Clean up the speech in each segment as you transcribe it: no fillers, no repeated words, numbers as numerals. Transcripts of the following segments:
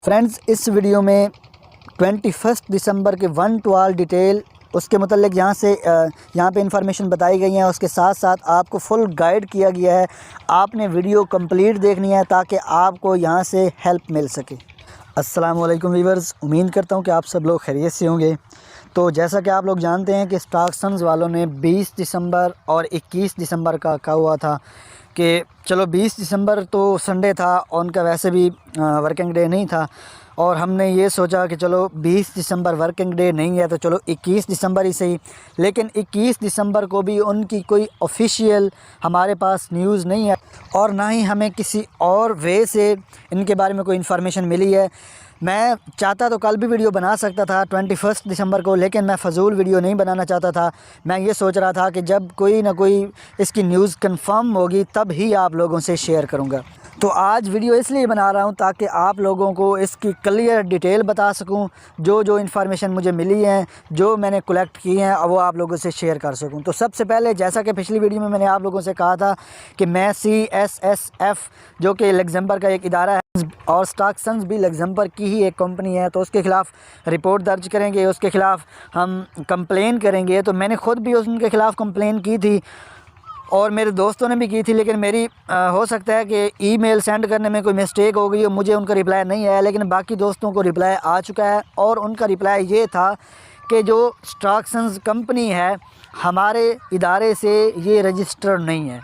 Friends اس video میں 21 دسمبر کے 1 to all detail اس کے متعلق یہاں پہ انفارمیشن بتائی گئی ہیں. اس کے ساتھ ساتھ آپ کو فل گائیڈ کیا گیا ہے. آپ نے ویڈیو کمپلیٹ دیکھنی ہے تاکہ آپ کو یہاں سے ہیلپ مل سکے. السلام علیکم ویورز، امید کرتا ہوں کہ آپ سب لوگ خیریت سے ہوں گے. تو جیسا کہ آپ لوگ جانتے ہیں کہ اسٹاکسنز والوں نے 20 دسمبر اور 21 دسمبر کا کہا ہوا تھا کہ چلو 20 دسمبر تو سنڈے تھا اور ان کا ویسے بھی ورکنگ ڈے نہیں تھا، اور ہم نے یہ سوچا کہ چلو 20 دسمبر ورکنگ ڈے نہیں ہے تو چلو 21 دسمبر ہی صحیح. لیکن 21 دسمبر کو بھی ان کی کوئی آفیشیل ہمارے پاس نیوز نہیں ہے، اور نہ ہی ہمیں کسی اور وے سے ان کے بارے میں کوئی انفارمیشن ملی ہے. میں چاہتا تو کل بھی ویڈیو بنا سکتا تھا 21 دسمبر کو، لیکن میں فضول ویڈیو نہیں بنانا چاہتا تھا. میں یہ سوچ رہا تھا کہ جب کوئی نہ کوئی اس کی نیوز کنفرم ہوگی تب ہی آپ لوگوں سے شیئر کروں گا. تو آج ویڈیو اس لیے بنا رہا ہوں تاکہ آپ لوگوں کو اس کی کلیئر ڈیٹیل بتا سکوں. جو انفارمیشن مجھے ملی ہیں، جو میں نے کلیکٹ کی ہیں، وہ آپ لوگوں سے شیئر کر سکوں. تو سب سے پہلے جیسا کہ پچھلی ویڈیو میں نے آپ لوگوں سے کہا تھا کہ میں CSSF جو کہ لگزمبرگ کا ایک ادارہ ہے اور اسٹاکسنز بھی لگزمبرگ کی ہی ایک کمپنی ہے، تو اس کے خلاف رپورٹ درج کریں گے، اس کے خلاف ہم کمپلین کریں گے. تو میں نے خود بھی ان کے خلاف کمپلین کی تھی اور میرے دوستوں نے بھی کی تھی، لیکن میری ہو سکتا ہے کہ ای میل سینڈ کرنے میں کوئی مسٹیک ہو گئی اور مجھے ان کا رپلائی نہیں آیا، لیکن باقی دوستوں کو رپلائی آ چکا ہے. اور ان کا رپلائی یہ تھا کہ جو اسٹاکسنز کمپنی ہے ہمارے ادارے سے یہ رجسٹر نہیں ہے.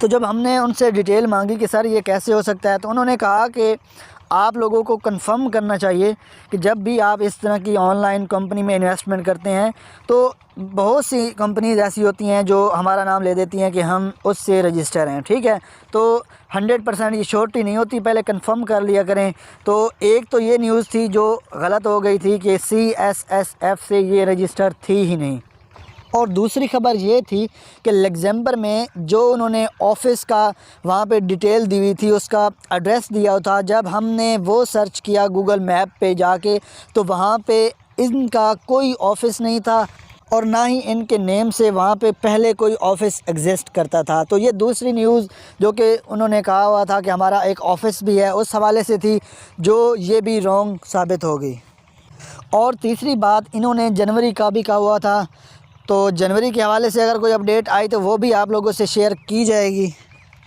تو جب ہم نے ان سے ڈیٹیل مانگی کہ سر یہ کیسے ہو سکتا ہے، تو انہوں نے کہا کہ آپ لوگوں کو کنفرم کرنا چاہیے کہ جب بھی آپ اس طرح کی آن لائن کمپنی میں انویسٹمنٹ کرتے ہیں تو بہت سی کمپنیز ایسی ہوتی ہیں جو ہمارا نام لے دیتی ہیں کہ ہم اس سے رجسٹر ہیں. ٹھیک ہے، تو 100% یہ شورٹی نہیں ہوتی، پہلے کنفرم کر لیا کریں. تو ایک تو یہ نیوز تھی جو غلط ہو گئی تھی کہ CSSF سے یہ رجسٹر تھی ہی نہیں، اور دوسری خبر یہ تھی کہ لگزمبرگ میں جو انہوں نے آفس کا وہاں پہ ڈیٹیل دی ہوئی تھی، اس کا ایڈریس دیا تھا، جب ہم نے وہ سرچ کیا گوگل میپ پہ جا کے تو وہاں پہ ان کا کوئی آفس نہیں تھا، اور نہ ہی ان کے نیم سے وہاں پہ پہلے کوئی آفس ایگزسٹ کرتا تھا. تو یہ دوسری نیوز جو کہ انہوں نے کہا ہوا تھا کہ ہمارا ایک آفس بھی ہے، اس حوالے سے تھی، جو یہ بھی رانگ ثابت ہو گئی. اور تیسری بات انہوں نے جنوری کا بھی کہا ہوا تھا، تو جنوری کے حوالے سے اگر کوئی اپڈیٹ آئی تو وہ بھی آپ لوگوں سے شیئر کی جائے گی.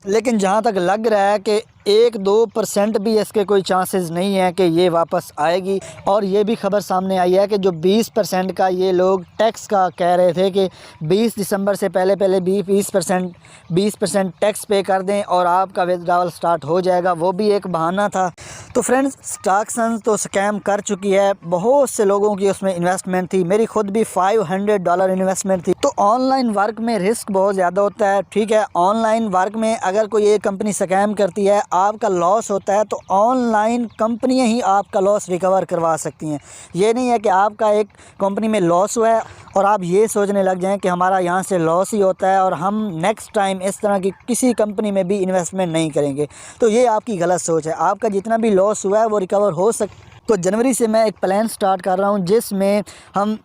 لیکن جہاں تک لگ رہا ہے کہ 1-2% بھی اس کے کوئی چانسز نہیں ہیں کہ یہ واپس آئے گی. اور یہ بھی خبر سامنے آئی ہے کہ جو 20% کا یہ لوگ ٹیکس کا کہہ رہے تھے کہ 20 دسمبر سے پہلے 20% ٹیکس پے کر دیں اور آپ کا ودرال سٹارٹ ہو جائے گا، وہ بھی ایک بہانہ تھا. تو فرینڈز اسٹاکسنز تو سکیم کر چکی ہے، بہت سے لوگوں کی اس میں انویسٹمنٹ تھی، میری خود بھی $500 انویسٹمنٹ تھی. تو آن لائن ورک میں رسک بہت زیادہ ہوتا ہے. ٹھیک ہے، آن لائن ورک میں اگر کوئی ایک کمپنی سکیم کرتی ہے، آپ کا لاس ہوتا ہے، تو آن لائن کمپنیاں ہی آپ کا لاس ریکور کروا سکتی ہیں. یہ نہیں ہے کہ آپ کا ایک کمپنی میں لاس ہوا ہے اور آپ یہ سوچنے لگ جائیں کہ ہمارا یہاں سے لاس ہی ہوتا ہے اور ہم نیکسٹ ٹائم اس طرح کی کسی کمپنی میں بھی انویسٹمنٹ نہیں کریں گے. تو یہ آپ کی غلط سوچ ہے. آپ کا جتنا بھی لاس ہوا ہے وہ ریکور ہو سکتا. تو جنوری سے میں ایک پلان سٹارٹ کر رہا ہوں جس میں ہم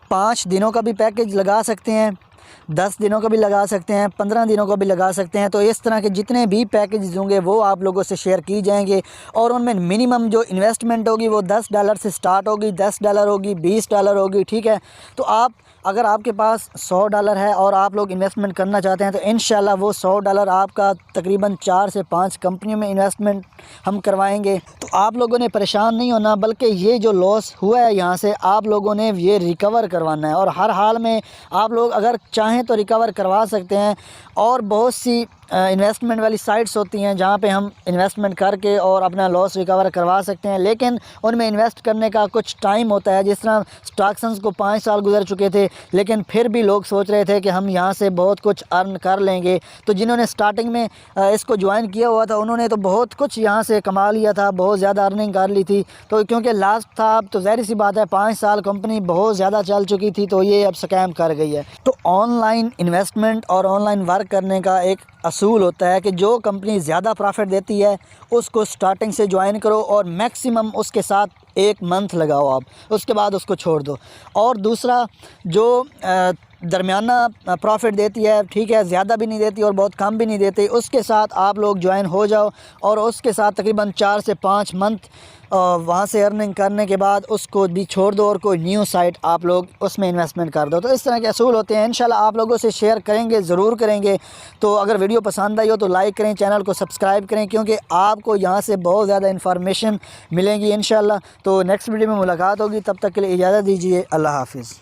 5 دنوں کا بھی پیکیج لگا سکتے ہیں، 10 دنوں کا بھی لگا سکتے ہیں، 15 دنوں کا بھی لگا سکتے ہیں. تو اس طرح کے جتنے بھی پیکیجز ہوں گے وہ آپ لوگوں سے شیئر کی جائیں گے، اور ان میں منیمم جو انویسٹمنٹ ہوگی وہ $10 سے سٹارٹ ہوگی، $10 ہوگی، $20 ہوگی. ٹھیک ہے، تو اگر آپ کے پاس $100 ہے اور آپ لوگ انویسٹمنٹ کرنا چاہتے ہیں تو انشاءاللہ وہ $100 آپ کا تقریباً 4 سے 5 کمپنیوں میں انویسٹمنٹ ہم کروائیں گے. تو آپ لوگوں نے پریشان نہیں ہونا، بلکہ یہ جو لاس ہوا ہے یہاں سے آپ لوگوں نے یہ ریکور کروانا ہے. اور ہر حال میں آپ لوگ اگر چاہیں تو ریکور کروا سکتے ہیں. اور بہت سی انویسٹمنٹ والی سائٹس ہوتی ہیں جہاں پہ ہم انویسٹمنٹ کر کے اور اپنا لاس ریکور کروا سکتے ہیں، لیکن ان میں انویسٹ کرنے کا کچھ ٹائم ہوتا ہے. جس طرح اسٹاکسنز کو 5 سال گزر چکے تھے، لیکن پھر بھی لوگ سوچ رہے تھے کہ ہم یہاں سے بہت کچھ ارن کر لیں گے. تو جنہوں نے سٹارٹنگ میں اس کو جوائن کیا ہوا تھا انہوں نے تو بہت کچھ یہاں سے کما لیا تھا، بہت زیادہ ارننگ کر لی تھی. تو کیونکہ لاسٹ تھا اب تو ظاہر سی بات ہے 5 سال کمپنی بہت زیادہ چل چکی تھی، تو یہ اب سکیم کر گئی ہے. تو آن لائن انویسٹمنٹ اور آن لائن ورک کرنے کا ایک اصول ہوتا ہے کہ جو کمپنی زیادہ پرافٹ دیتی ہے اس کو سٹارٹنگ سے جوائن کرو اور میکسیمم اس کے ساتھ 1 منتھ لگاؤ، آپ اس کے بعد اس کو چھوڑ دو. اور دوسرا جو درمیانہ پروفٹ دیتی ہے، ٹھیک ہے، زیادہ بھی نہیں دیتی اور بہت کم بھی نہیں دیتی۔ اس کے ساتھ آپ لوگ جوائن ہو جاؤ اور اس کے ساتھ تقریباً 4 سے 5 منتھ وہاں سے ارننگ کرنے کے بعد اس کو بھی چھوڑ دو اور کوئی نیو سائٹ آپ لوگ اس میں انویسٹمنٹ کر دو۔ تو اس طرح کے اصول ہوتے ہیں، انشاءاللہ آپ لوگوں سے شیئر کریں گے، ضرور کریں گے۔ تو اگر ویڈیو پسند آئی ہو تو لائک کریں، چینل کو سبسکرائب کریں، کیونکہ آپ کو یہاں سے بہت زیادہ انفارمیشن ملیں گی انشاءاللہ۔ تو نیکسٹ ویڈیو میں ملاقات ہوگی، تب تک کے لیے اجازت دیجیے، اللہ حافظ۔